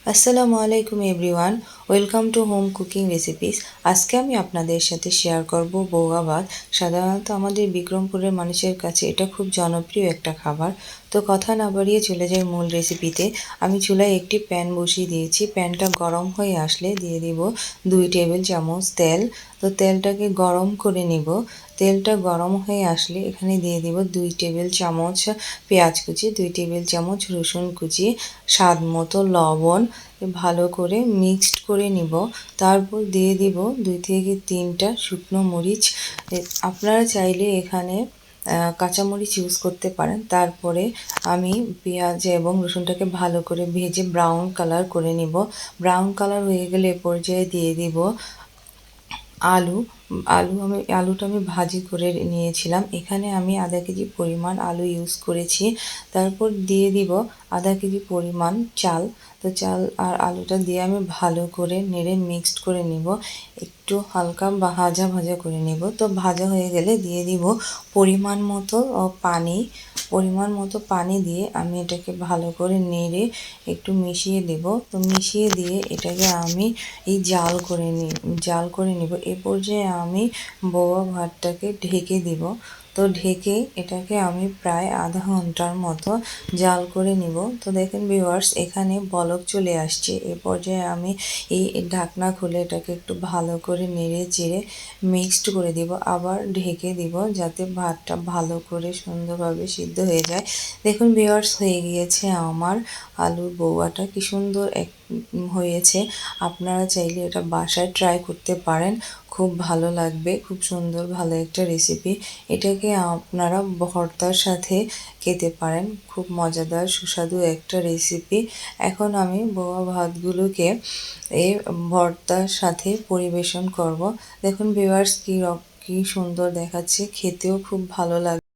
আসসালামু আলাইকুম everyone, welcome to home cooking recipes. আজকে আমি আপনাদের সাথে শেয়ার করব বউয়া ভাত। সাধারণত আমাদের বিক্রমপুরের মানুষের কাছে এটা খুব জনপ্রিয় একটা খাবার। তো কথা না বাড়িয়ে চলে যাই মূল রেসিপিতে। আমি চুলায় একটি প্যান বসিয়ে দিয়েছি। প্যানটা গরম হয়ে আসলে দিয়ে দিব 2 টেবিল চামচ তেল। তো তেলটাকে গরম করে নিব। তেলটা গরম হয়ে আসলে এখানে দিয়ে দিব 2 টেবিল চামচ পেঁয়াজ কুচি, 2 টেবিল চামচ রসুন কুচি, স্বাদ মতো লবণ ভালো করে মিক্সড করে নিব। তারপর দিয়ে দিব 2 থেকে 3টা শুকনো মরিচ। আপনারা চাইলে এখানে কাঁচামরিচ ইউজ করতে পারেন। তারপরে আমি পেঁয়াজ এবং রসুনটাকে ভালো করে ভেজে ব্রাউন কালার করে নিব। ব্রাউন কালার হয়ে গেলে এ পর্যায়ে দিয়ে দিব আলু। আলুটা আমি ভাজি করে নিয়েছিলাম। এখানে আমি আধা কেজি পরিমাণ আলু ইউজ করেছি। তারপর দিয়ে দিব আধা কেজি পরিমাণ চাল। তো চাল আর আলুটা দিয়ে আমি ভালো করে নেড়ে মিক্সড করে নিব। একটু হালকা ভাজা ভাজা করে নেব। তো ভাজা হয়ে গেলে দিয়ে দিব পরিমাণ মতো পানি দিয়ে আমি এটাকে ভালো করে নেড়ে একটু মিশিয়ে দেব। তো মিশিয়ে দিয়ে এটাকে আমি জাল করে নিব। এ পর্যায়ে আমি বউয়া ভাতটাকে ঢেকে দিব। তো ঢেকে এটাকে আমি প্রায় আধা ঘন্টার মতো জাল করে নিব। তো দেখেন ভিউয়ার্স, এখানে বলক চলে আসছে। এ পর্যায়ে আমি এই ঢাকনা খুলে এটাকে একটু ভালো করে নেড়ে চেড়ে মিক্সড করে দিব। আবার ঢেকে দিব যাতে ভাতটা ভালো করে সুন্দরভাবে সিদ্ধ হয়ে যায়। দেখুন ভিউয়ার্স, হয়ে গিয়েছে আমার আলুর বউয়াটা। কি সুন্দর হয়েছে। আপনারা চাইলে এটা বাসায় ট্রাই করতে পারেন, খুব ভালো লাগবে। খুব সুন্দর ভালো একটা রেসিপি। এটাকে আপনারা ভর্তার সাথে খেতে পারেন, খুব মজাদার সুস্বাদু একটা রেসিপি। এখন আমি বউয়া ভাতগুলোকে এই ভর্তার সাথে পরিবেশন করব। দেখুন ভিউয়ার্স, কি সুন্দর দেখাচ্ছে, খেতেও খুব ভালো লাগে।